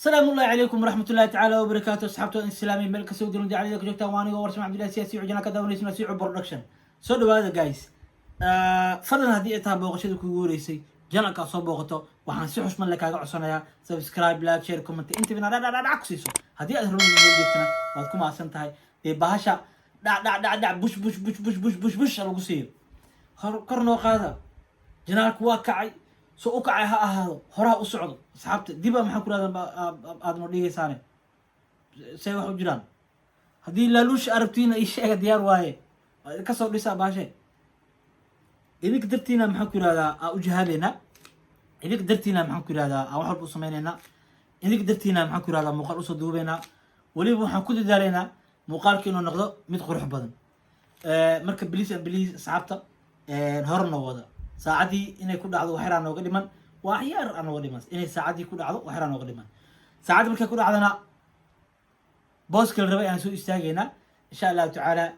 السلام الله عليكم ورحمة الله تعالى وبركاته. أصحابتي الإسلامي ملك سعودي ونجي على ذلك جوكتا واني ورسم عبد الله سياسي وجنا كذا ونسمع سيعو برودكشن. سو هذا جايز. فضلا هذه إتها بوقشة كوريسي جنا كأصاب بوقته وحن سحش من لك هذا عصنا سبسكرايب لايك شير كومنت أنت بنا لا عكسيسو هذه أثرون من جبتنا وأتكم عسنت هاي بهاشا دع بوش على قصير قرنوا هذا جناك واقعي سو كعي هذا هراء أسعد أصحابتي ديبا محكور هذا آدم وديه ساني سوى حجران هذه لالوش أربتينا إيش ديار واي كسر لسا باشي إذا قدرتينا محكور هذا أوجهالنا إذا قدرتينا محكور هذا أو حرب صميننا إذا قدرتينا محكور هذا مقال أصدوبنا ولي محكود دارنا مقال كأنه نقضى متقرح بدن مركب بليس أصحابته هرنا وضع ساعدي إني كل عضو وحران وقدمان وحيار أنا وقدمان إني ساعدي كل عضو وحران وقدمان ساعد مركا كل عضنا بوس كل ربع أنا سوء استاجينا إن شاء الله تعالى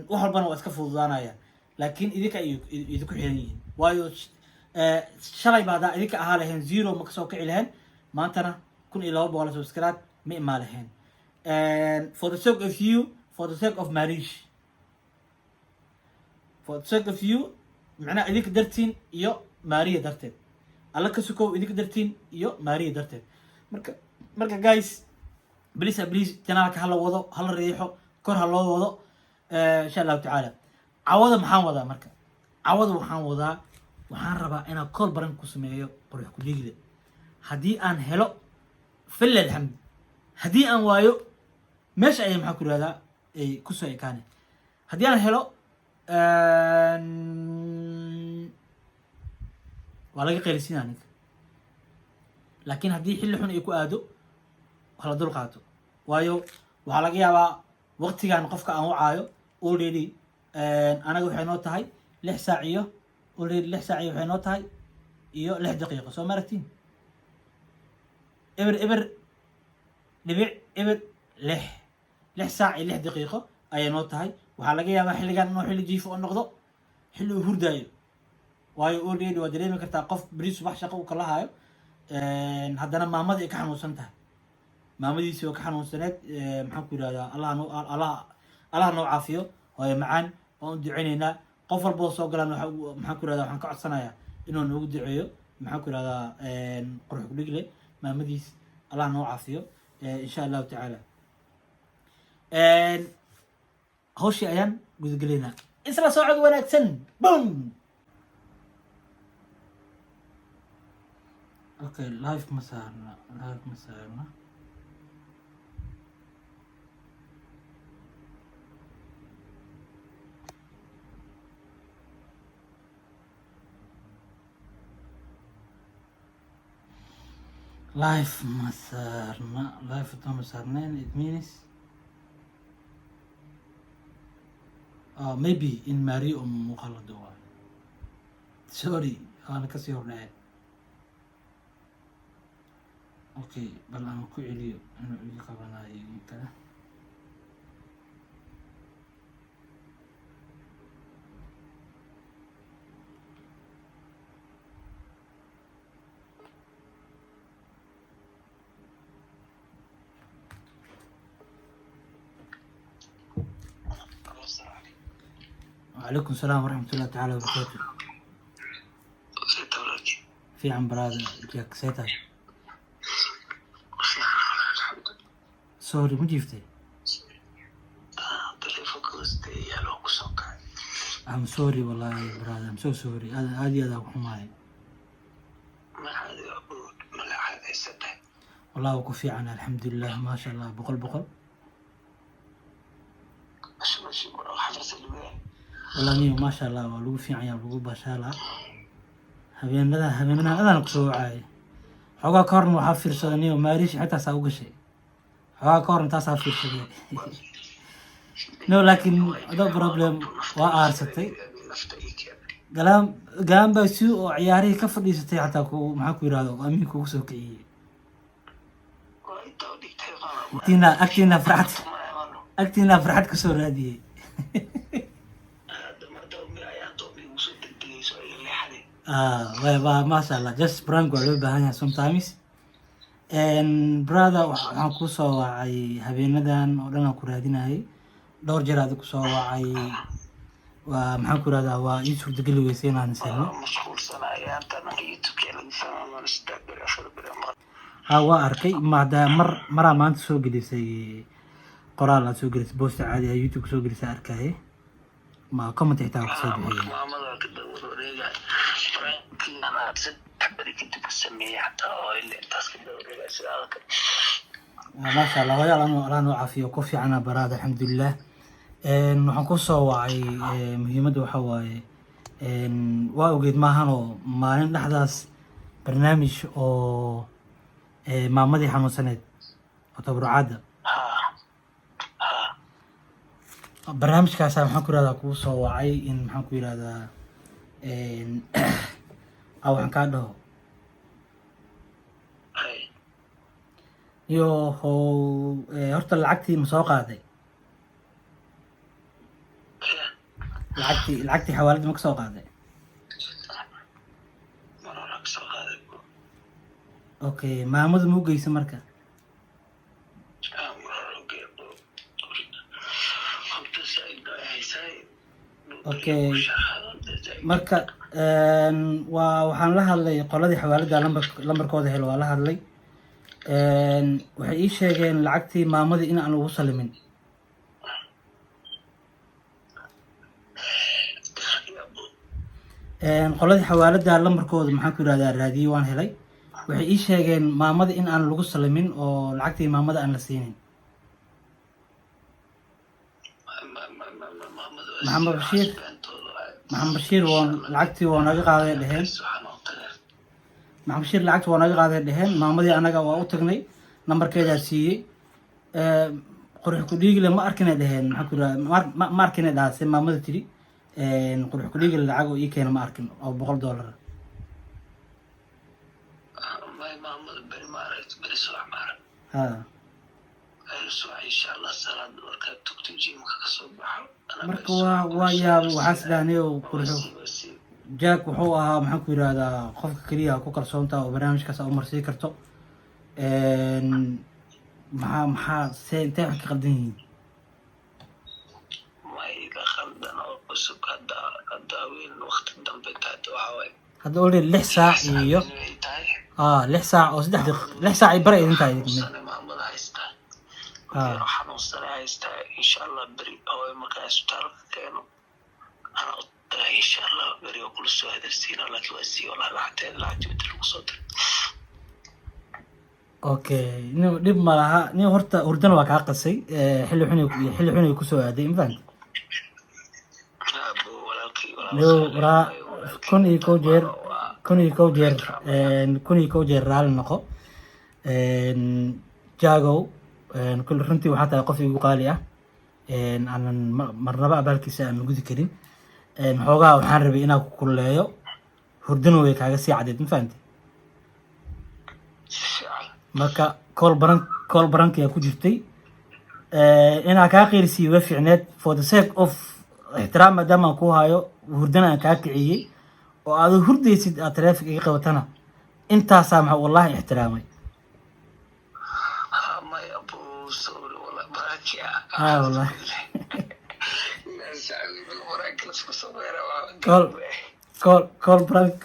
وحربنا وأسكفوا ضانايا لكن إذا حينين وايو شري بعد إذا أهالهن زيرو مكسوك إلهن ما أنتنا كن إلى هو ولا سبسكرايب مالهن for the sake of you for the sake of marriage for the sake of you معناه إذا قدرتين يو ماريا درتين الله كسكو إذا قدرتين يو ماريا درتين مركا جايز بليس جنالك هلا وضو هلا ريحو كور هلا وضو إن شاء الله تعالى عوضة محان وضا مركا عوضة محان وضا وحان ربا أنا كل برنكو سميو بروح كليجي هدي أن هلو فل الحمد هدي أن وايو مش أي محاكر هذا أي كسو أي كاني هدي أن هلو ولا قيلسين عنك لكن هدي حل حن يكو آدو ولا دول قاتو وايو وحلا جيابا وقت كان قفك أنو عايو already أنا جو حينوت هاي لح ساعية already لح ساعية حينوت هاي إيو لح دقيقة سو مرتين إبر لبيع لح ساعة لح دقيقة أي نوت هاي وحلا جيابا حل كان إنه حل جيفو النقضة حلو هردايو waayo already waa dareemi kartaa qof bariis wax shaqo kala hayo haddana maamada ay ka xanuunsan tahay maamadiisi oo ka xanuunsaneed maxaan ku yiraahdaa Allah noo caafiyo oo macaan oo duceyneena qof walba oo soo galaan maxaan ku yiraahdaa waxaan ka codsanayaa inuu noogu duceeyo maxaan ku yiraahdaa qurux ku dhigle maamadiis Allah noo caafiyo insha Allah ta'ala hawshi ayaan gudagaleena isla socod wanaagsan boom اوكي لايف مسارنا لايف مسارنا it means maybe in Mary مقلد sorry أنا كسير نعم اوكي بل انا كو عليو انو ايجي قبناي كذا وعليكم السلام ورحمة الله تعالى وبركاته في عم براد جاك سيتا سوري ما جيفتي I'm sorry والله brother I'm so sorry هذه وحماي والله وكفي عنها الحمد لله ما شاء الله بقل والله نيو ما شاء الله ولو في عيال ولو بشالة هبينا أنا نقصو عاي حقا كارن وحافر صدنيو ماريش حتى ساوق شيء حقا كارن تاسافر شيء نو لكن هذا بروبلم وارستي قلام بسيو عياري كفر لي ستي حتى كو معاكو يرادو امين كو سوكي اكتينا فرحت كسور هذه ما شاء الله just prank ولا بهانيا sometimes brother waxaan ku soo wacay habeenadan oo dhan aan ku raadinayay dhowr jeer aad ku soo wacay waa maxaan ku radaa waa ii suurtageli weysay inaan ishelno waa arkay maraa maanta soo gelisay qoraal aad soo gelisay boosta caadi ah youtube soo gelisay arkaaye ma comment xitaa ku soo bixiyay ما شاء الله ويا الله عافية وكفي عنا براد الحمد لله waxaan ku soo wacay muhiimadda waxa waaye waa ogeed maahanoo maalin dhexdaas barnaamij oo maamadii xanuunsaneed oo tabarucaadda barnaamijkaasa maxaan ku yirahdaa kuu soo wacay in maxaan ku yirahdaa waxaan kaa dhaho iyo horta lacagtii ma soo qaaday lacagtii xawaalada ma ka soo qaaday okay maamadu ma u geysa marka okay marka waxaan la hadlay qoladii xawaalada lambarkooda helo waa la hadlay waxay ii sheegeen lacagtii maamadii in aan ugu salimin qoladii xawaalada lambarkooda maxaan ku yirahdaa raadiyey waan helay waxay ii sheegeen maamada in aan lagu salimin oo lacagtii maamada aan la siinin maxamed bashiir lacagtii waa naga qaaday dheheen maxamed bashiir lacagtii waa naga qaaday dheheen maamadii anaga waa u tagnay nambarkeedaa siiyey qurux kudhiigile ma arkina dheheen maxaan ku yirahdaa ma arkina dhaase maamada tiri qurux kudhiigile lacag oo ii keena ma arkin oo $100 marka waa yaabay waxaas dhahnay oo qurxo jack wuxuu ahaa maxaan ku yirahdaa qofka kaliya ku kalsoonta oo barnaamijkaas u marsii karto maxaa intee wax ka qaldan yihiin hadda olay 6 saac iyo 6 saac oo 6 saac ay bare idin tahay إن شاء الله بري أو مكان أسبتال كانوا أنا إن شاء الله بري وكل سوء هذا السين ولا توسي ولا لحتى لا جبت الوسط أوكي نب مالها نيو هردنا وقع قصي حلو حني كسوء هذا إمكان نيو را كوني كوجير رال نقو جاغو كل runtii waxaa tahay qof igu qaali ah aanan marnaba abaalkiisa aan gudi karin xoogaa waxaan rabay inaan ku kulleeyo hurdana way kaaga sii cadeed ma fahamtay marka call baranki ayaa ku jirtay inaan kaa qeyrisiiyo way fiicneed for the sake of ixtiraam maadaama aan ku hayo hurdana aan kaa kiciyey oo aad hurdaysid aad taleefanka iga qabatana intaasaa maxaa wallahi ixtiraamay والله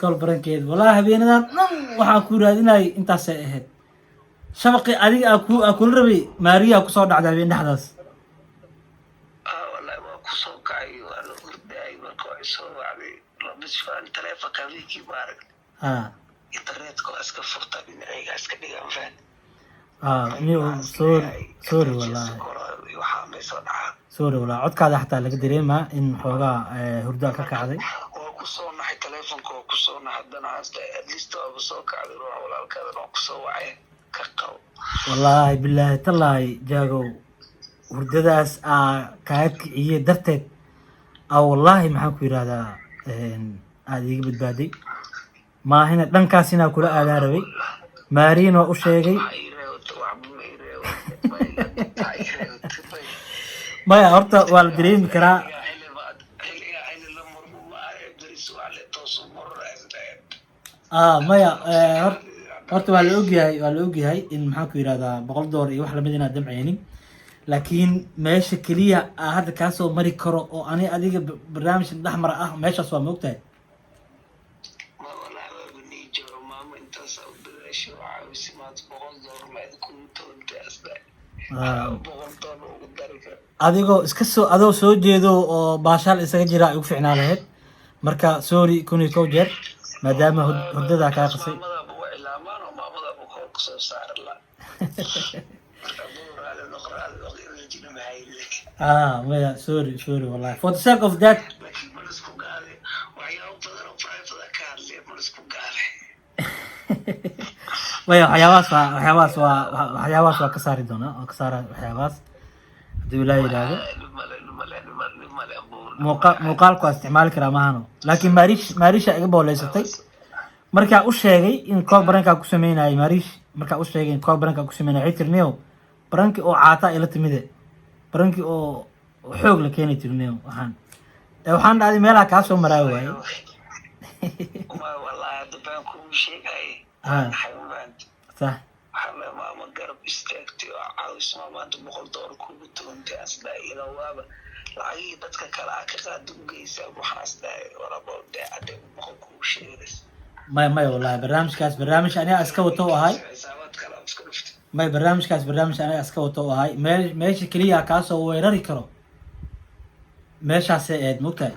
كول برانكيد والله هبينادان waxaa ku raadinay intaas ay ahayd shabaqi adiga aku rabi Maria ku soo dhacday habeen dhaxdaas wallahi waa ku soo kacay waa la urday marka ay soo wacday labis faan taleefanka wiki baarag internet ko iska furtay inayga iska dhigan faan niyo sorry wallahi sorry والله codkaada xataa laga dareemaa in xoogaa hurdo ka kacday oo ku soo naxay taleefanka oo ku soo naxdana hasta at least oo soo kacday ruux walaalkaada oo ku soo wacay ka qaw wallahi billahi tallahi jaagow hurdadaas ka kiciye darteed wallahi maxaan ku yiraahdaa aad iga badbaaday maahina dhankaasina kula aadaa rabay Maariin oo u sheegay maya horta waa la dareemi karaa maya horta waa la ogyahay in maxaan ku yidhahdaa $100 iyo wax lamid inaad damcaynin laakiin meesha keliya hadda kaa soo mari karo oo ani adiga barnaamij dhexmara ah meeshaas waa moogtahay adigoo iska soo adoo soo jeedo oo baashaal isaga jira ay ugu ficnaa lahayd marka sorry 1 jeer maadaama hurdada kaa qasay maya sorry wallahi for the sake of that maya waxyaabahaas waa ka saari doonaa oo ka saara waxyaabahaas haddii ilaa yidhaahdo muuqaalku waa isticmaali karaa maahano laakiin maarisha iga booleysatay markaa u sheegay in koob barankaa ku sameynayay maarish markaa u sheegay in koob barankaa ku sameynaya waxay tirniyow baranki oo caata ila timide baranki oo xoog la keenay tirniyow waxaan dhacday meelaha kaa soo maraa waaye صح ما قرب استاكتي عاوز ما انت $100 كوب تونتي اصلا الى وابا لعي dadka kala ka qaadugeysa waxa asla wala boode ade ku sheeris may wallahi barnaamijkaas aniga iska wato ahay may barnaamijkaas aniga iska wato ahay meesha kaliya ka soo weerari karo meeshaas eed mugtahay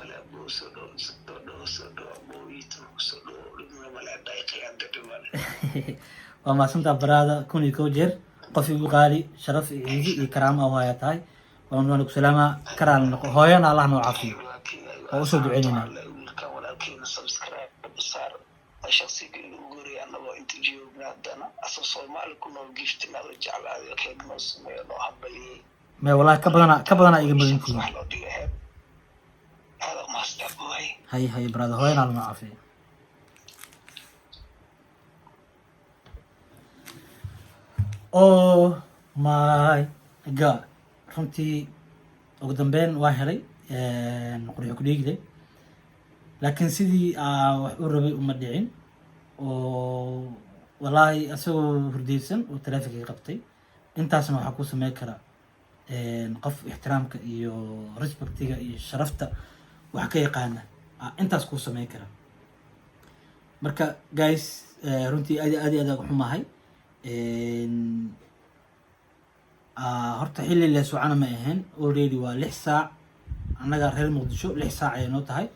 وما سنت برادة كوني كوجر قفي بقالي شرف عيدي كرامة وهاي تاي ونقول سلامة كرام هاينا الله نوعافي وأسود عيننا ولكن سبسكرايب صار شخصي يقولي أنا وأنت جيوب نادنا أساس ما لكم وجفتنا رجع على كيد نص ما ينوحبلي ما والله كبرنا إيجا بدنتي هذا ما استقبلي هاي برادة هاينا الله نوعافي oh my god runtii ugu dambeyn waa helay qoryo ku dhiigday laakiin sidii wax u rabay uma dhicin oo wallahi asagoo hurdaysan oo traffic qabtay intaasna waxaa ku sameyn kara qof ixtiraamka iyo respectiga iyo sharafta wax ka yaqaana intaas ku sameyn kara marka guys runtii aad ugu xumahay horta xilli la socona ma ahayn already waa 6 saac annaga reer muqdisho 6 saac ay noo tahay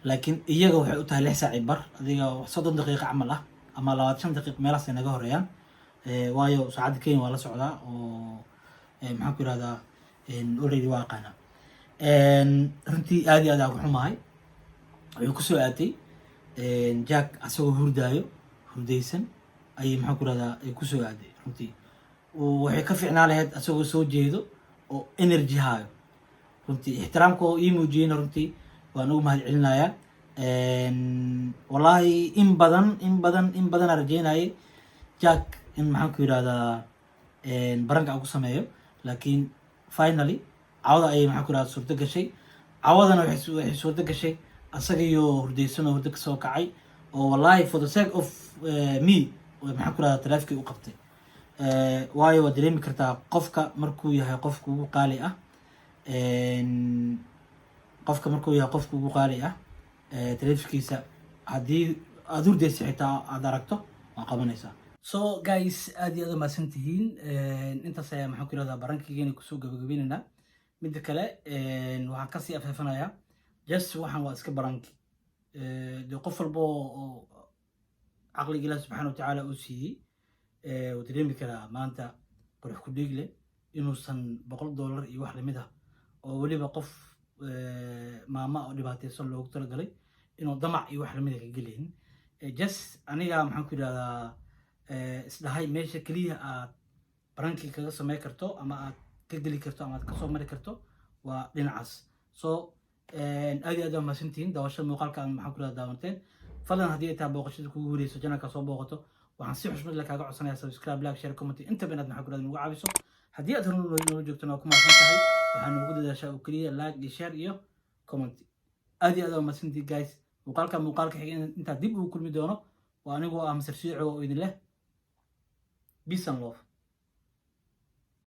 laakiin iyaga waxay u tahay 6 saac bar adiga 30 daqiiqo camal ah ama 25 daqiiqo meelahaas naga horeeyaan waayo saacada keen waa la socdaa oo maxaan ku yiraahdaa already waa qana runtii aad ugu xumahay wuxuu ku soo aatay jack asagoo hurdaysan ay maxaan ku yiraahdaa ay ku soo aaday runtii waxay ka fiicnaa lahayd asagoo soo jeedo oo energy hayo runtii ixtiraamka oo ii muujiyeyna runtii waan ugu mahad celinayaa wallahi in badan aan rajeynayay jack in maxaan ku yiraahdaa baranka aan ku sameeyo laakiin finally cawada ayay maxaan ku yiraahdaa suurto gashay cawadana waxay suurto gashay asagaiyo hurdaysan oo hurdo ka soo kacay oo wallahi for the sake of me maxaan ku yiraahdaa traffic u qabtay waayo waad dareemi kartaa qofka markuu yahay qofka ugu qaali ah traffickiisa haddii aad hurdaysa xitaa aad aragto waa qabanaysaa so guys aad iyo aad u mahadsan tihiin intaas ayaa maxaan ku yirahdaa barankigeena kusoo gabagabaynaynaa midda kale waxaan kasii afeefanayaa just waxaan waa iska baranki dee qof walba oo caqliga ilaah subxaana watacaala uu siiyey wuu dareemi karaa maanta qurux ku dhiig leh inuusan $100 iyo wax lamid ah oo weliba qof maama oo dhibaataysan loogu talagalay inuu damac iyo wax lamid ah ka gelaynin just aniga maxaan ku yidhahdaa isdhahay meesha keliya aad barankii kaga samey karto ama aad ka geli karto ama aad kasoo mari karto waa dhinacaas so aad iyo aad waa mahadsantihiin daawashada muuqaalkan maxaan ku yidhahdaa daawanteen fadlan haddii ay tahay booqashada kugu horeyso janalka soo booqato waxaan si xushmad leh kaaga codsanayaa subscribe like share comment inta banaad maxaa ku yidhahdaa nagu caawiso haddii aad horumar noola joogtana waa ku mahadsan tahay waxaan ugu dadaashaa oo keliya like iyo share iyo comment aad iyo aad waa mahadsantihiin guys muuqaalka xiga intaa dib ugu kulmi doono waa anigoo ah Mr. Shiico oo idin leh peace and love